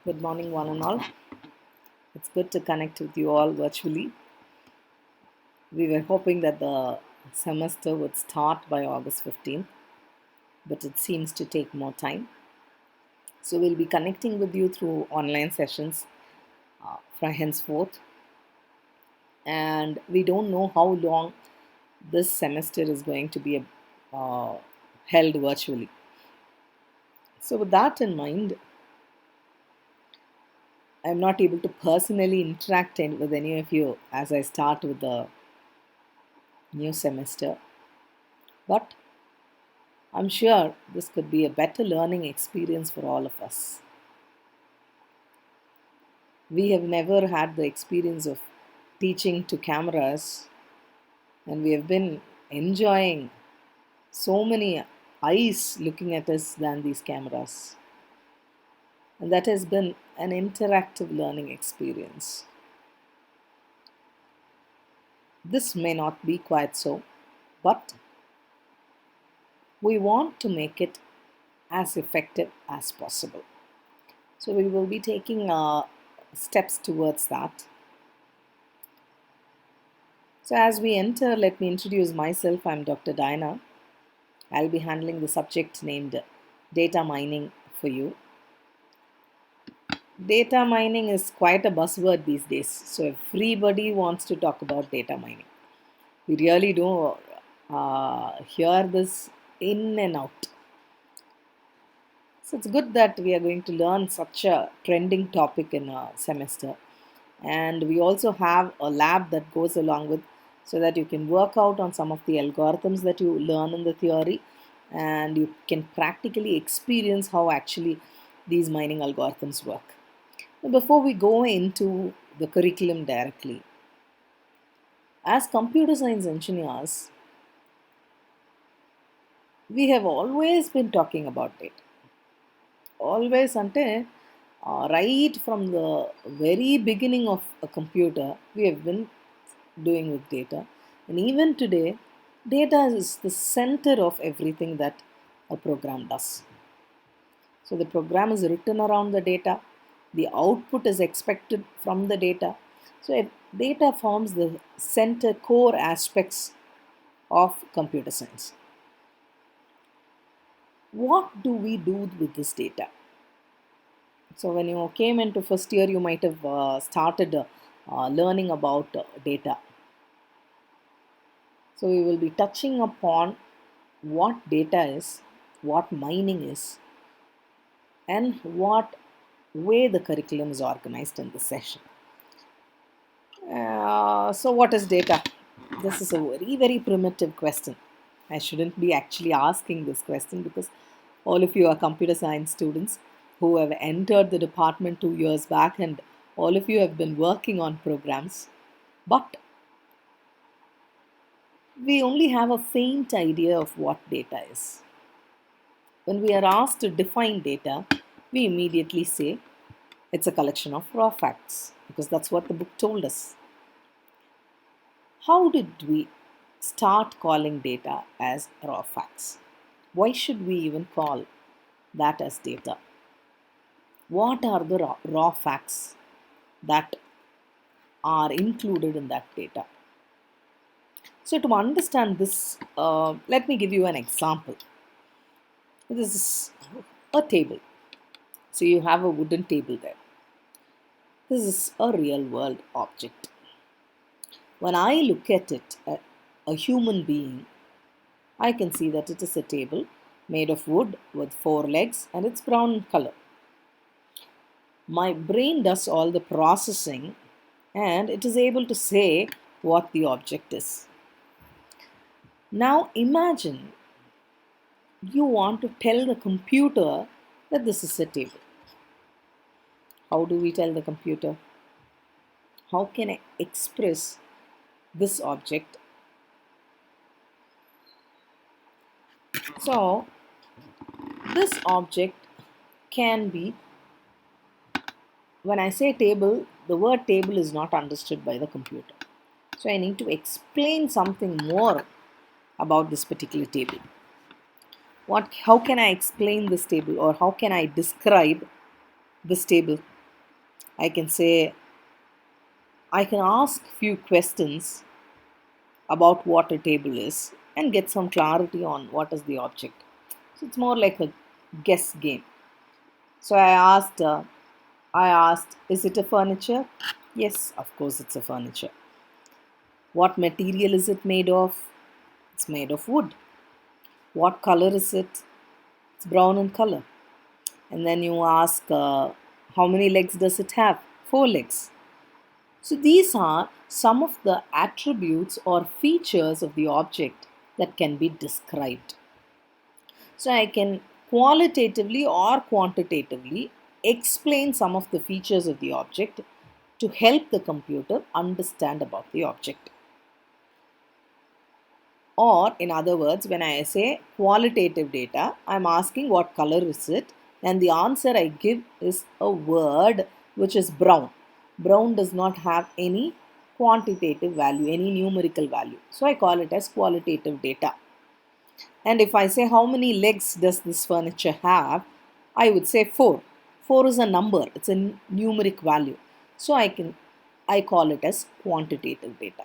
Good morning, one and all. It's good to connect with you all virtually. We were hoping that the semester would start by August 15th, but it seems to take more time. So we'll be connecting with you through online sessions from henceforth. And we don't know how long this semester is going to be held virtually. So, with that in mind, I'm not able to personally interact with any of you as I start with the new semester. But I'm sure this could be a better learning experience for all of us. We have never had the experience of teaching to cameras, and we have been enjoying so many eyes looking at us than these cameras. And that has been an interactive learning experience. This may not be quite so, but we want to make it as effective as possible. So we will be taking steps towards that. So as we enter, let me introduce myself. I'm Dr. Diana. I'll be handling the subject named data mining for you. Data mining is quite a buzzword these days. So everybody wants to talk about data mining. We really do hear this in and out. So it's good that we are going to learn such a trending topic in a semester. And we also have a lab that goes along with so that you can work out on some of the algorithms that you learn in the theory and you can practically experience how actually these mining algorithms work. Now, before we go into the curriculum directly, as computer science engineers, we have always been talking about it. Always until right from the very beginning of a computer, we have been doing with data. And even today, data is the center of everything that a program does. So the program is written around the data, the output is expected from the data. So data forms the center core aspects of computer science. What do we do with this data? So when you came into first year, you might have started learning about data. So we will be touching upon what data is, what mining is, and what way the curriculum is organized in this session. So what is data? This is a very, very primitive question. I shouldn't be actually asking this question because all of you are computer science students who have entered the department 2 years back and all of you have been working on programs. But we only have a faint idea of what data is. When we are asked to define data, we immediately say it's a collection of raw facts because that's what the book told us. How did we start calling data as raw facts? Why should we even call that as data? What are the raw facts that are included in that data? So, to understand this, let me give you an example. This is a table. So, you have a wooden table there. This is a real world object. When I look at it, a human being, I can see that it is a table made of wood with four legs and it's brown in color. My brain does all the processing and it is able to say what the object is. Now imagine you want to tell the computer that this is a table. How do we tell the computer? How can I express this object? So, this object can be, when I say table, the word table is not understood by the computer. So, I need to explain something more about this particular table. How can I explain this table or how can I describe this table? I can say, I can ask few questions about what a table is and get some clarity on what is the object. So it's more like a guess game. So I asked, is it a furniture? Yes, of course it's a furniture. What material is it made of? It's made of wood. What color is it? It's brown in color. And then you ask, how many legs does it have? Four legs. So these are some of the attributes or features of the object that can be described. So I can qualitatively or quantitatively explain some of the features of the object to help the computer understand about the object. Or in other words, when I say qualitative data, I'm asking what color is it, and the answer I give is a word which is brown. Brown does not have any quantitative value, any numerical value. So I call it as qualitative data. And if I say how many legs does this furniture have, I would say 4. 4 is a number, it's a numeric value. So I call it as quantitative data.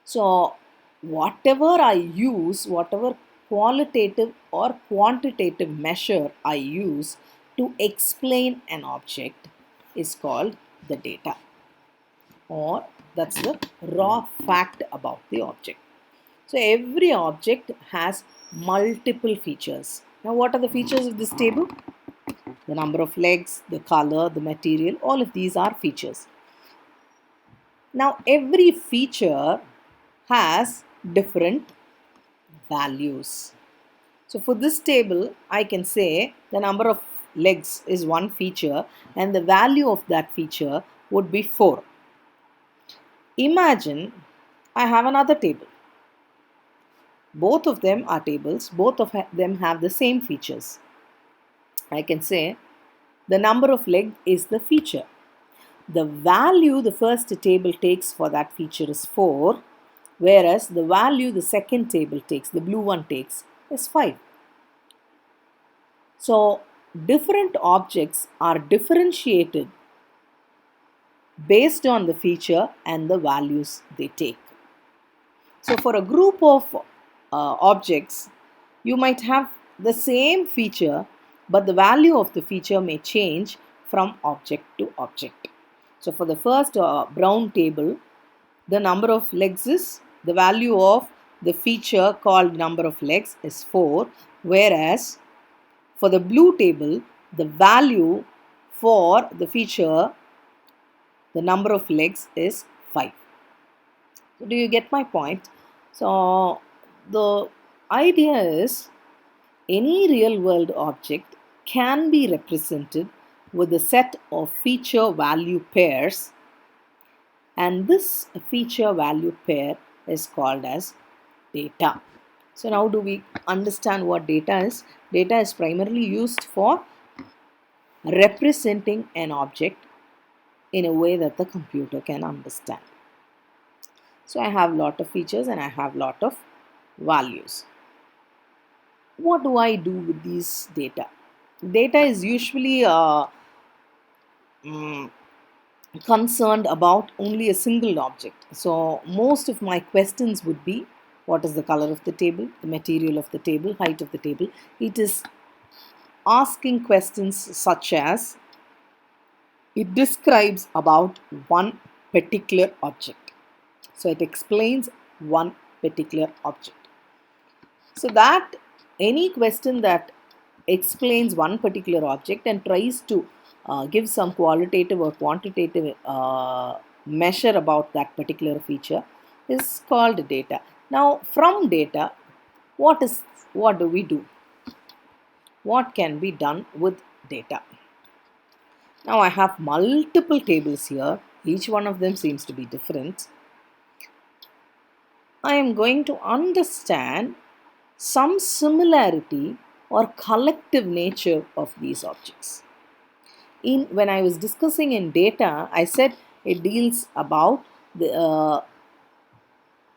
So whatever I use, whatever qualitative or quantitative measure I use to explain an object is called the data, or that's the raw fact about the object. So every object has multiple features. Now what are the features of this table? The number of legs, the color, the material, all of these are features. Now every feature has different values. So for this table, I can say the number of legs is one feature and the value of that feature would be 4. Imagine I have another table. Both of them are tables, both of them have the same features. I can say the number of legs is the feature. The value the first table takes for that feature is 4, whereas the value the second table takes, the blue one takes, is 5. So different objects are differentiated based on the feature and the values they take. So for a group of objects, you might have the same feature, but the value of the feature may change from object to object. So for the first brown table, the number of legs is, the value of the feature called number of legs is 4, whereas for the blue table, the value for the feature, the number of legs is 5. So do you get my point? So the idea is any real world object can be represented with a set of feature value pairs, and this feature value pair is called as data. So now do we understand what data is? Data is primarily used for representing an object in a way that the computer can understand. So I have lot of features and I have lot of values. What do I do with these data? Data is usually mm, concerned about only a single object. So most of my questions would be, what is the color of the table, the material of the table, height of the table. It is asking questions such as, it describes about one particular object. So it explains one particular object. So that any question that explains one particular object and tries to give some qualitative or quantitative measure about that particular feature is called data. Now from data, what do we do? What can be done with data? Now I have multiple tables here. Each one of them seems to be different. I am going to understand some similarity or collective nature of these objects. When I was discussing in data, I said it deals about the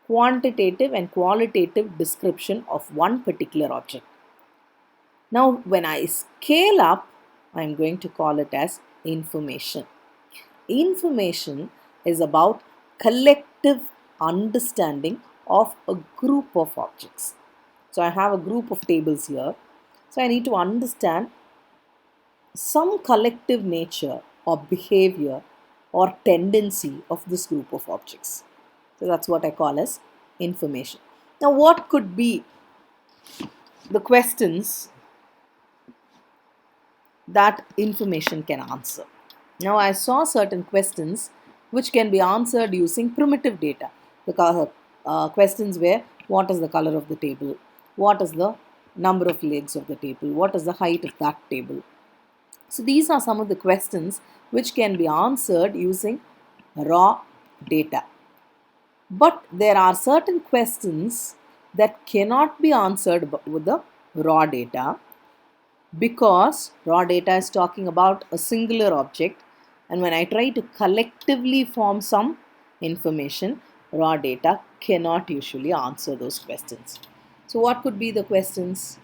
quantitative and qualitative description of one particular object. Now, when I scale up, I am going to call it as information? Information is about collective understanding of a group of objects. So I have a group of tables here. So I need to understand some collective nature or behavior or tendency of this group of objects. So that's what I call as information. Now, what could be the questions that information can answer? Now, I saw certain questions which can be answered using primitive data. The questions were, what is the color of the table? What is the number of legs of the table? What is the height of that table? So these are some of the questions which can be answered using raw data. But there are certain questions that cannot be answered with the raw data, because raw data is talking about a singular object, and when I try to collectively form some information, raw data cannot usually answer those questions. So what could be the questions?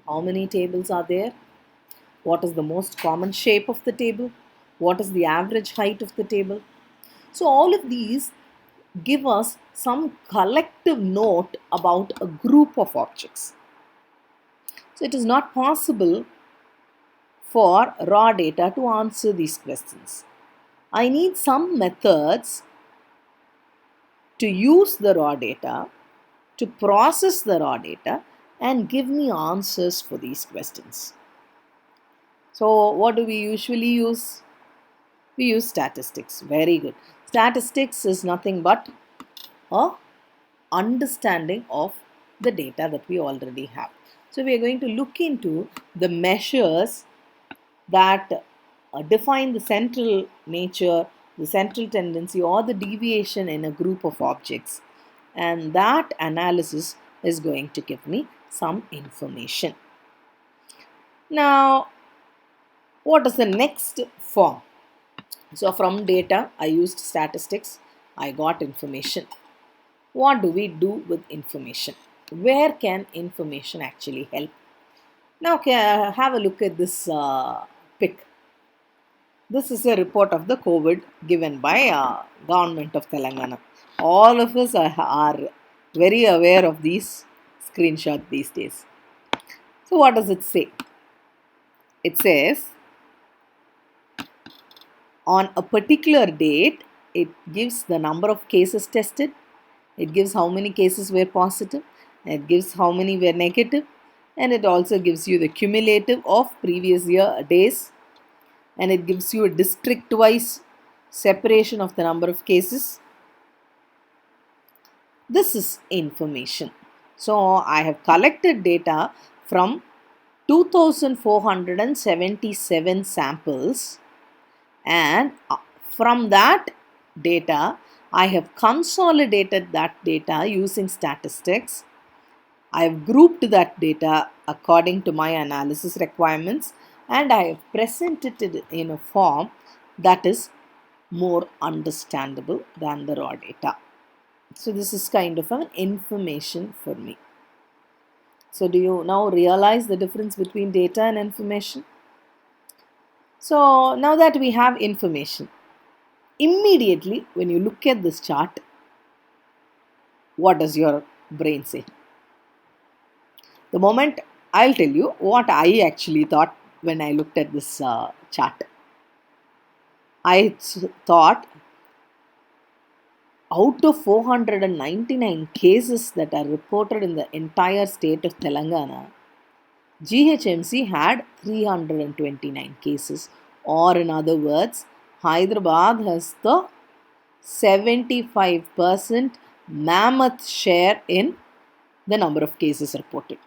How many tables are there? What is the most common shape of the table? What is the average height of the table? So all of these give us some collective note about a group of objects. So it is not possible for raw data to answer these questions. I need some methods to use the raw data, to process the raw data and give me answers for these questions. So what do we usually use? We use statistics. Very good. Statistics is nothing but a understanding of the data that we already have. So we are going to look into the measures that define the central nature, the central tendency or the deviation in a group of objects, and that analysis is going to give me some information. Now, what is the next form? So from data, I used statistics, I got information. What do we do with information? Where can information actually help? Now, have a look at this pic. This is a report of the COVID given by government of Telangana. All of us are very aware of these screenshots these days. So what does it say? It says on a particular date, it gives the number of cases tested, it gives how many cases were positive, it gives how many were negative, and it also gives you the cumulative of previous year days, and it gives you a district wise separation of the number of cases. This is information. So I have collected data from 2477 samples, and from that data I have consolidated that data using statistics. I have grouped that data according to my analysis requirements, and I have presented it in a form that is more understandable than the raw data. So this is kind of an information for me. So do you now realize the difference between data and information? So now that we have information, immediately when you look at this chart, what does your brain say? The moment I'll tell you what I actually thought when I looked at this chart. I thought, out of 499 cases that are reported in the entire state of Telangana, GHMC had 329 cases, or in other words, Hyderabad has the 75% mammoth share in the number of cases reported.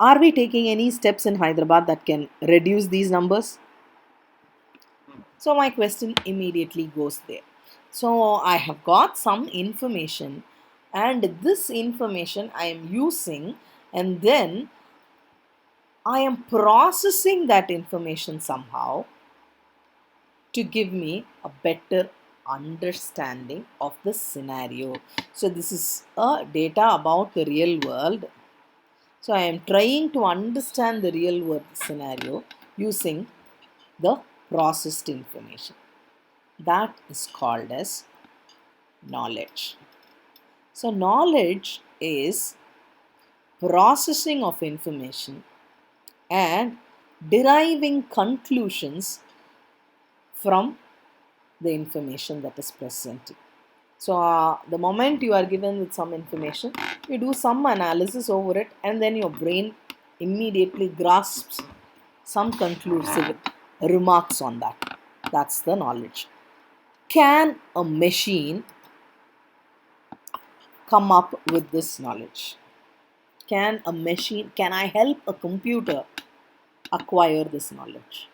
Are we taking any steps in Hyderabad that can reduce these numbers? So my question immediately goes there. So I have got some information, and this information I am using, and then I am processing that information somehow to give me a better understanding of the scenario. So this is a data about the real world. So I am trying to understand the real world scenario using the processed information. That is called as knowledge. So knowledge is processing of information and deriving conclusions from the information that is presented. So the moment you are given with some information, you do some analysis over it, and then your brain immediately grasps some conclusive remarks on that. That's the knowledge. Can a machine come up with this knowledge? Can I help a computer acquire this knowledge?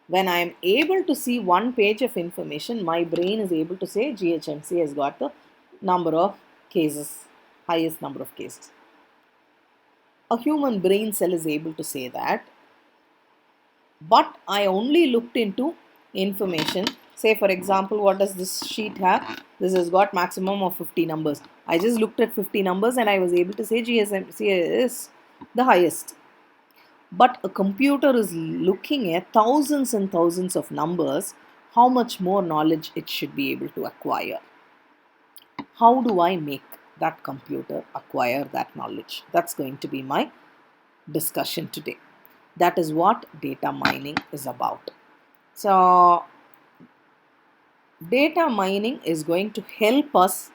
When I am able to see one page of information, my brain is able to say GHMC has got the number of cases, highest number of cases. A human brain cell is able to say that, but I only looked into information. Say for example, what does this sheet have? This has got maximum of 50 numbers. I just looked at 50 numbers and I was able to say GHMC is the highest. But a computer is looking at thousands and thousands of numbers. How much more knowledge it should be able to acquire? How do I make that computer acquire that knowledge? That's going to be my discussion today. That is what data mining is about. So, data mining is going to help us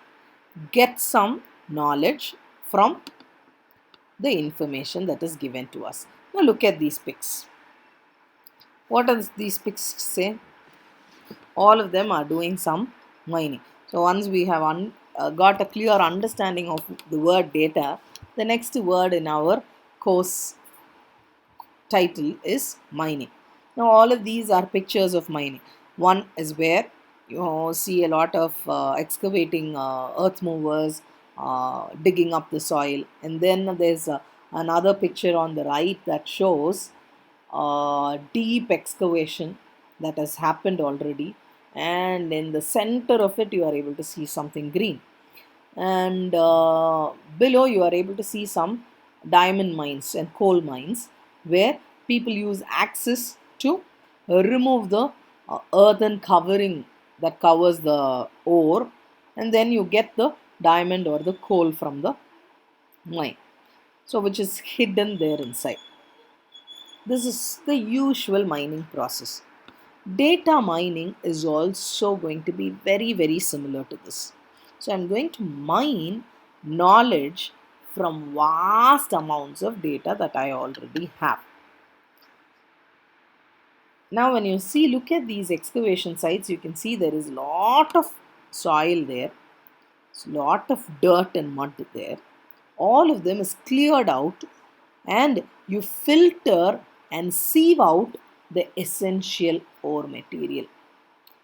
get some knowledge from the information that is given to us. Now, look at these pics. What does these pics say? All of them are doing some mining. So once we have got a clear understanding of the word data, the next word in our course title is mining. Now all of these are pictures of mining. One is where you see a lot of excavating earth movers digging up the soil, and then there's another picture on the right that shows deep excavation that has happened already, and in the center of it you are able to see something green, and below you are able to see some diamond mines and coal mines where people use axes to remove the earthen covering that covers the ore, and then you get the diamond or the coal from the mine, so which is hidden there inside. This is the usual mining process. Data mining is also going to be very similar to this. So I'm going to mine knowledge from vast amounts of data that I already have. Now when you look at these excavation sites, you can see there is a lot of soil there, a lot of dirt and mud there. All of them is cleared out, and you filter and sieve out the essential ore material.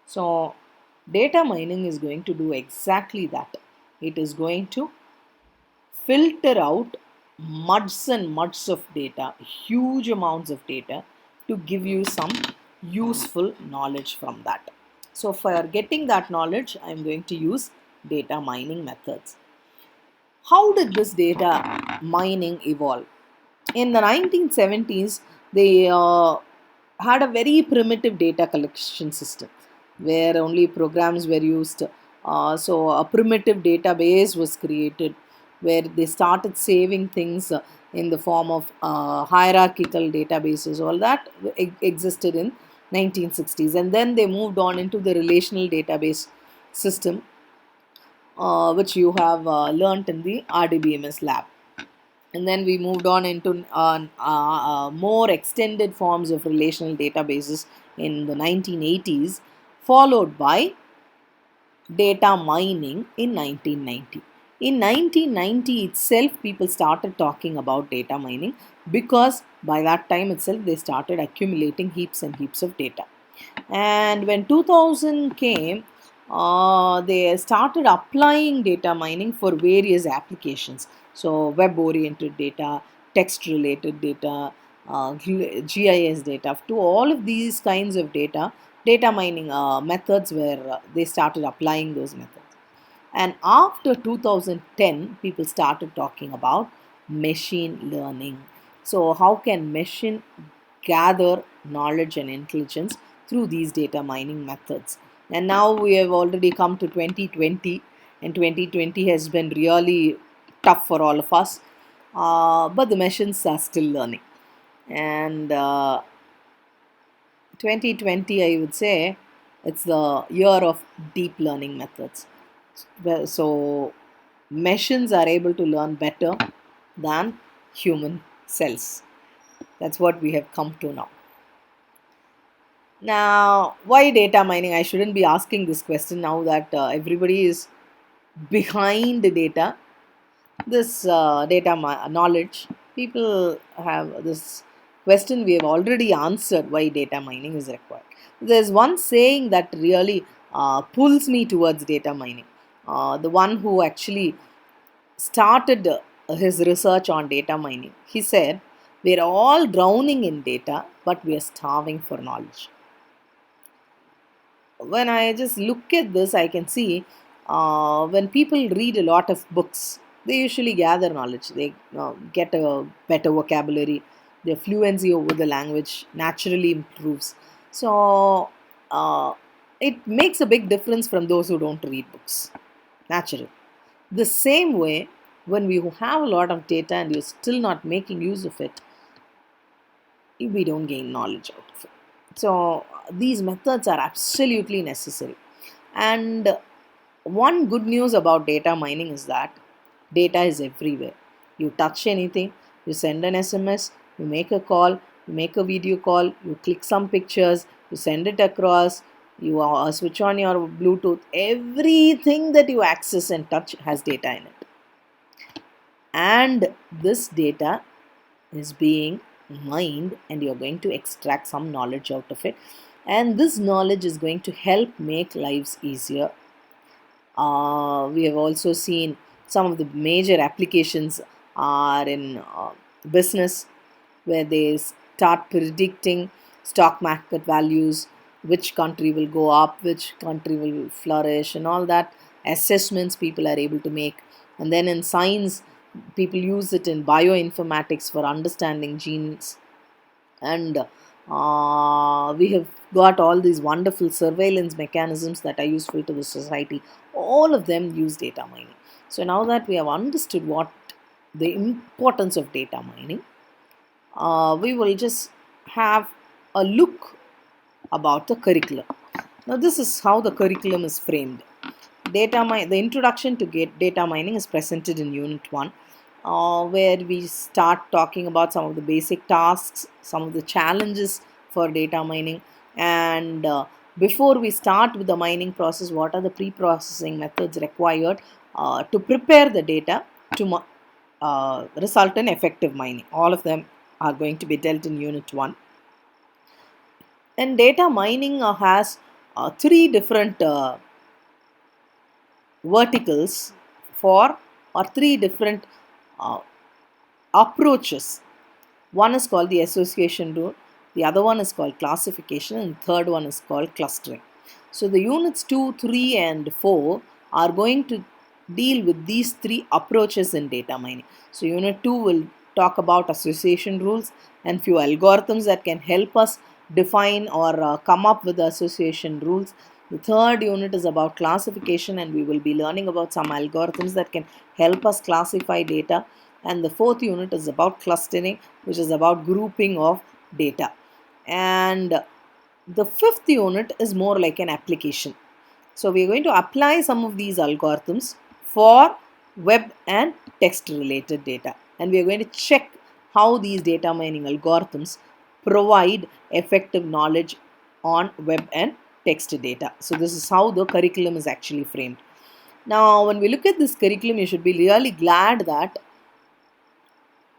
So data mining is going to do exactly that. It is going to filter out muds and muds of data, huge amounts of data, to give you some useful knowledge from that. So for getting that knowledge, I am going to use data mining methods. How did this data mining evolve? In the 1970s, they had a very primitive data collection system where only programs were used. So a primitive database was created where they started saving things in the form of hierarchical databases. All that existed in 1960s, and then they moved on into the relational database system, which you have learnt in the RDBMS lab. And then we moved on into more extended forms of relational databases in the 1980s, followed by data mining in 1990. In 1990 itself, people started talking about data mining because by that time itself, they started accumulating heaps and heaps of data. And when 2000 came, they started applying data mining for various applications. So web oriented data, text related data, GIS data. To all of these kinds of data mining methods where they started applying those methods. And after 2010, people started talking about machine learning. So how can machine gather knowledge and intelligence through these data mining methods. And now we have already come to 2020, and 2020 has been really tough for all of us. But the machines are still learning. And 2020, I would say, it's the year of deep learning methods. So, machines are able to learn better than human cells. That's what we have come to now. Now, why data mining? I shouldn't be asking this question now that everybody is behind the data. This knowledge, people have this question we have already answered why data mining is required. There's one saying that really pulls me towards data mining. The one who actually started his research on data mining, he said, "We're all drowning in data, but we are starving for knowledge." When I just look at this, I can see when people read a lot of books, they usually gather knowledge. They get a better vocabulary. Their fluency over the language naturally improves. So it makes a big difference from those who don't read books. Natural. The same way, when we have a lot of data and you're still not making use of it, we don't gain knowledge out of it. So these methods are absolutely necessary. And one good news about data mining is that data is everywhere. You touch anything, you send an SMS, you make a call, you make a video call, you click some pictures, you send it across, you switch on your Bluetooth. Everything that you access and touch has data in it. And this data is being mined, and you're going to extract some knowledge out of it. And this knowledge is going to help make lives easier. We have also seen some of the major applications are in business, where they start predicting stock market values, which country will go up, which country will flourish, and all that assessments people are able to make. And then in science, people use it in bioinformatics for understanding genes. And we have got all these wonderful surveillance mechanisms that are useful to the society. All of them use data mining. So now that we have understood what the importance of data mining, we will just have a look about the curriculum. Now this is how the curriculum is framed. The introduction to data mining is presented in Unit 1, where we start talking about some of the basic tasks, some of the challenges for data mining, and before we start with the mining process, what are the pre-processing methods required to prepare the data to result in effective mining. All of them are going to be dealt in Unit 1. And data mining has three different verticals for, or three different uh, approaches. One is called the association rule, the other one is called classification, and the third one is called clustering. So the units 2, 3 and 4 are going to deal with these three approaches in data mining. So unit 2 will talk about association rules and few algorithms that can help us define or come up with the association rules. The third unit is about classification, and we will be learning about some algorithms that can help us classify data. And the fourth unit is about clustering, which is about grouping of data. And the fifth unit is more like an application. So we are going to apply some of these algorithms for web and text related data, and we are going to check how these data mining algorithms provide effective knowledge on web and text data. So this is how the curriculum is actually framed. Now when we look at this curriculum, you should be really glad that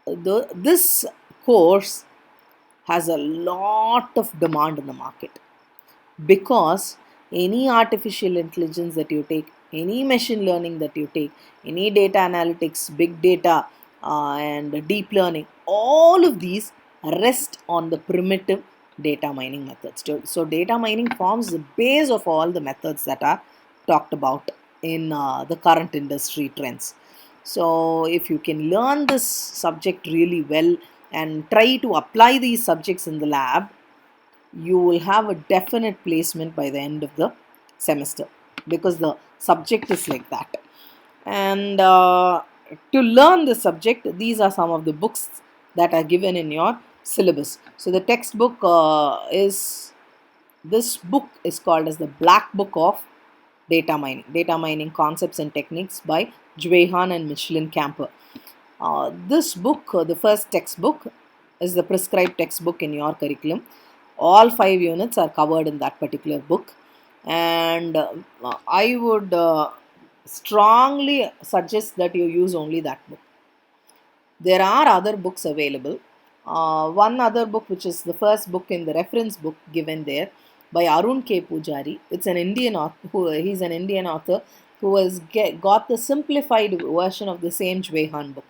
this course has a lot of demand in the market, because any artificial intelligence that you take, any machine learning that you take, any data analytics, big data, and deep learning, all of these rest on the primitive data mining methods. So data mining forms the base of all the methods that are talked about in the current industry trends. So if you can learn this subject really well and try to apply these subjects in the lab, you will have a definite placement by the end of the semester, because the subject is like that. And to learn the subject, these are some of the books that are given in your syllabus. So the textbook is this book is called as the Black Book of Data Mining Concepts and Techniques by Juehan and Michelin Camper. This book, the first textbook, is the prescribed textbook in your curriculum. All 5 units are covered in that particular book, and I would strongly suggest that you use only that book. There are other books available. One other book, which is the first book in the reference book given there, by Arun K. Pujari. It's an Indian author. He's an Indian author who has got the simplified version of the same Juehan book.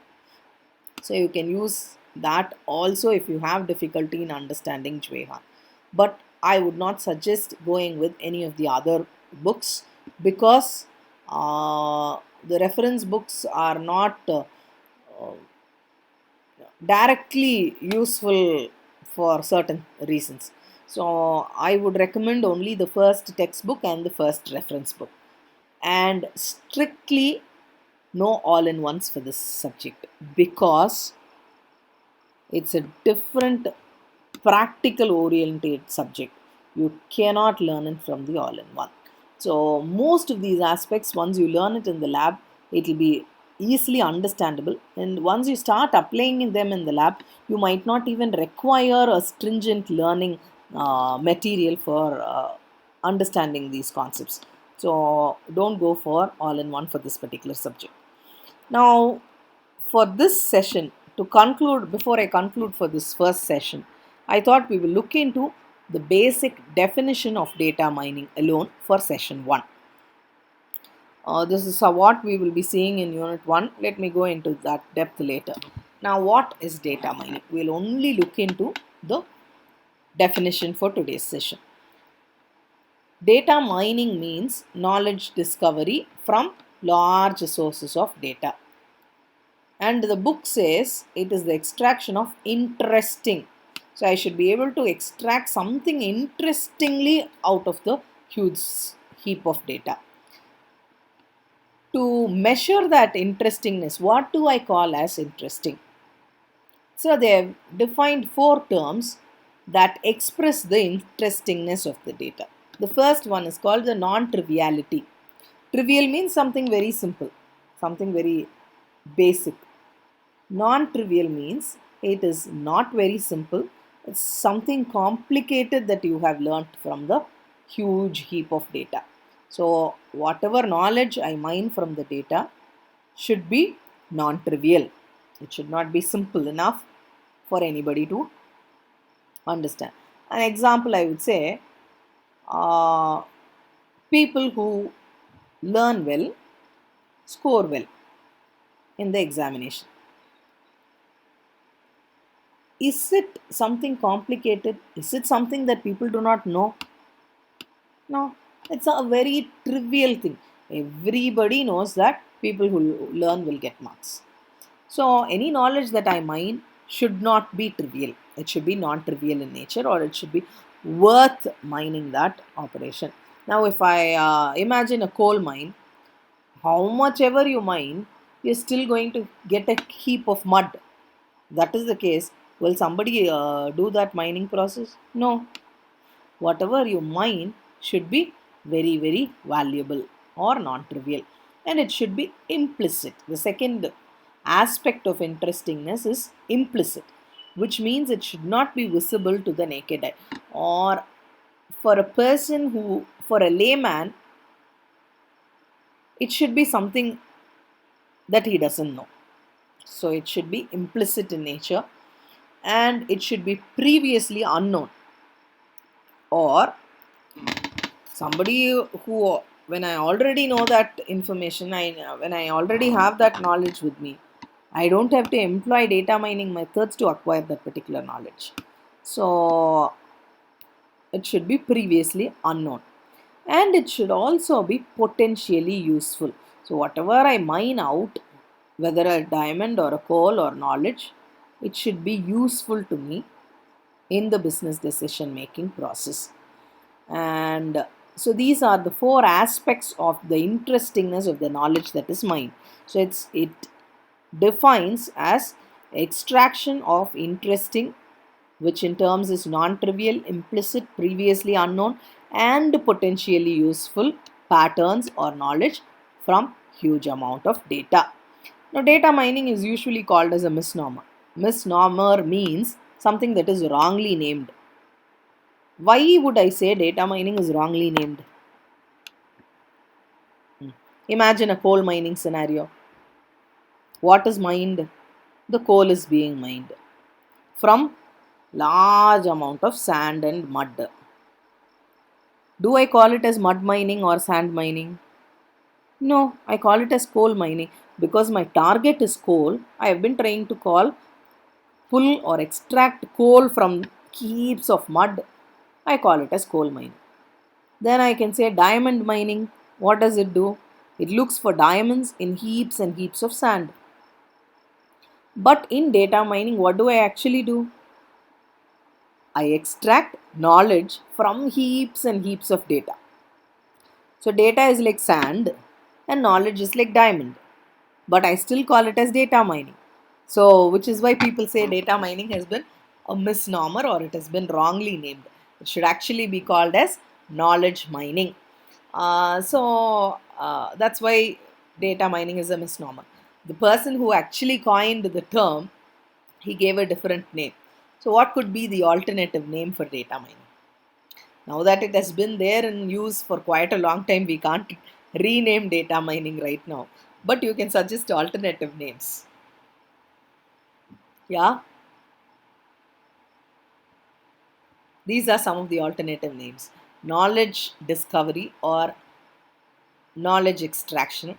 So you can use that also if you have difficulty in understanding Juehan. But I would not suggest going with any of the other books, because the reference books are not directly useful for certain reasons. So I would recommend only the first textbook and the first reference book, and strictly no all-in-ones for this subject, because it's a different practical oriented subject. You cannot learn it from the all-in-one. So most of these aspects, once you learn it in the lab, it will be easily understandable, and once you start applying them in the lab, you might not even require a stringent learning material for understanding these concepts. So don't go for all-in-one for this particular subject. Now, for this session, to conclude, before I conclude for this first session, I thought we will look into the basic definition of data mining alone for session 1. This is what we will be seeing in unit 1. Let me go into that depth later. Now, what is data mining? We will only look into the definition for today's session. Data mining means knowledge discovery from large sources of data. And the book says it is the extraction of interesting. So I should be able to extract something interestingly out of the huge heap of data. To measure that interestingness, what do I call as interesting? So they have defined 4 terms that express the interestingness of the data. The first one is called the non-triviality. Trivial means something very simple, something very basic. Non-trivial means it is not very simple. It's something complicated that you have learnt from the huge heap of data. So whatever knowledge I mine from the data should be non-trivial. It should not be simple enough for anybody to understand. An example, I would say, people who learn well score well in the examination. Is it something complicated? Is it something that people do not know? No, it's a very trivial thing. Everybody knows that people who learn will get marks. So any knowledge that I mine should not be trivial. It should be non-trivial in nature, or it should be worth mining that operation. Now if I imagine a coal mine, how much ever you mine, you're still going to get a heap of mud. That is the case. Will somebody do that mining process? No. Whatever you mine should be very, very valuable or non-trivial, and it should be implicit. The second aspect of interestingness is implicit, which means it should not be visible to the naked eye, or for a person who, for a layman, it should be something that he doesn't know. So it should be implicit in nature, and it should be previously unknown, or somebody who, when I already know that information, when I already have that knowledge with me, I don't have to employ data mining methods to acquire that particular knowledge. So it should be previously unknown, and it should also be potentially useful. So whatever I mine out, whether a diamond or a coal or knowledge, it should be useful to me in the business decision making process. And so these are the four aspects of the interestingness of the knowledge that is mine. So it defines as extraction of interesting, which in terms is non-trivial, implicit, previously unknown, and potentially useful patterns or knowledge from huge amount of data. Now, data mining is usually called as a misnomer. Misnomer means something that is wrongly named. Why would I say data mining is wrongly named? Imagine a coal mining scenario. What is mined? The coal is being mined from large amount of sand and mud. Do I call it as mud mining or sand mining? No, I call it as coal mining because my target is coal. I have been trying to pull or extract coal from heaps of mud. I call it as coal mining. Then I can say diamond mining. What does it do? It looks for diamonds in heaps and heaps of sand. But in data mining, what do I actually do? I extract knowledge from heaps and heaps of data. So data is like sand and knowledge is like diamond. But I still call it as data mining. So, which is why people say data mining has been a misnomer or it has been wrongly named. It should actually be called as knowledge mining. That's why data mining is a misnomer. The person who actually coined the term, he gave a different name. So, what could be the alternative name for data mining? Now that it has been there in use for quite a long time, we can't rename data mining right now. But you can suggest alternative names. Yeah, these are some of the alternative names: knowledge discovery or knowledge extraction.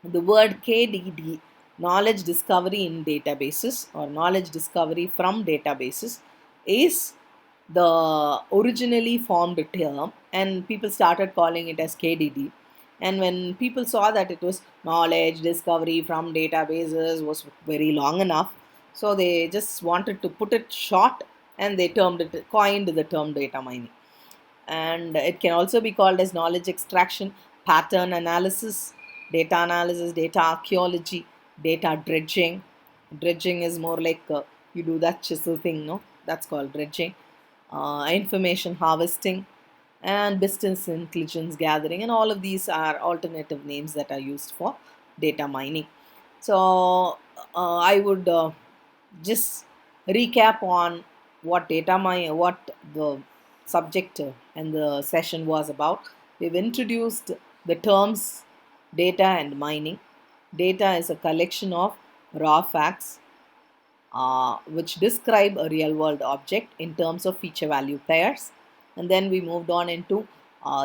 The word KDD, knowledge discovery in databases or knowledge discovery from databases, is the originally formed term, and people started calling it as KDD. And when people saw that it was knowledge discovery from databases was very long enough, so they just wanted to put it short and they coined the term data mining. And it can also be called as knowledge extraction, pattern analysis, data archaeology, data dredging. Dredging is more like you do that chisel thing, no? That's called dredging. Information harvesting and business intelligence gathering, and all of these are alternative names that are used for data mining. So I would just recap on what the subject and the session was about. We've introduced the terms data and mining. Data is a collection of raw facts which describe a real world object in terms of feature value pairs. And then we moved on into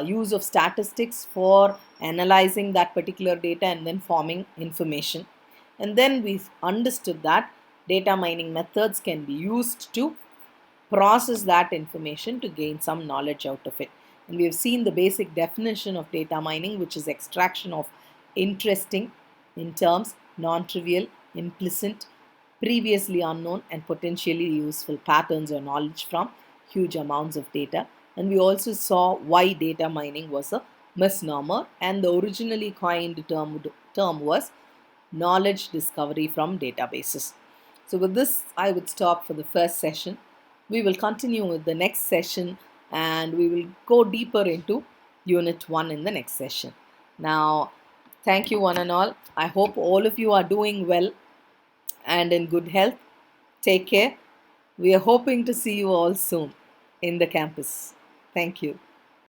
use of statistics for analyzing that particular data and then forming information. And then we understood that data mining methods can be used to process that information to gain some knowledge out of it. And we have seen the basic definition of data mining, which is extraction of interesting, in terms, non trivial, implicit, previously unknown, and potentially useful patterns or knowledge from huge amounts of data. And we also saw why data mining was a misnomer, and the originally coined term was knowledge discovery from databases. So, with this, I would stop for the first session. We will continue with the next session and we will go deeper into Unit 1 in the next session. Now, thank you, one and all. I hope all of you are doing well and in good health. Take care. We are hoping to see you all soon in the campus. Thank you.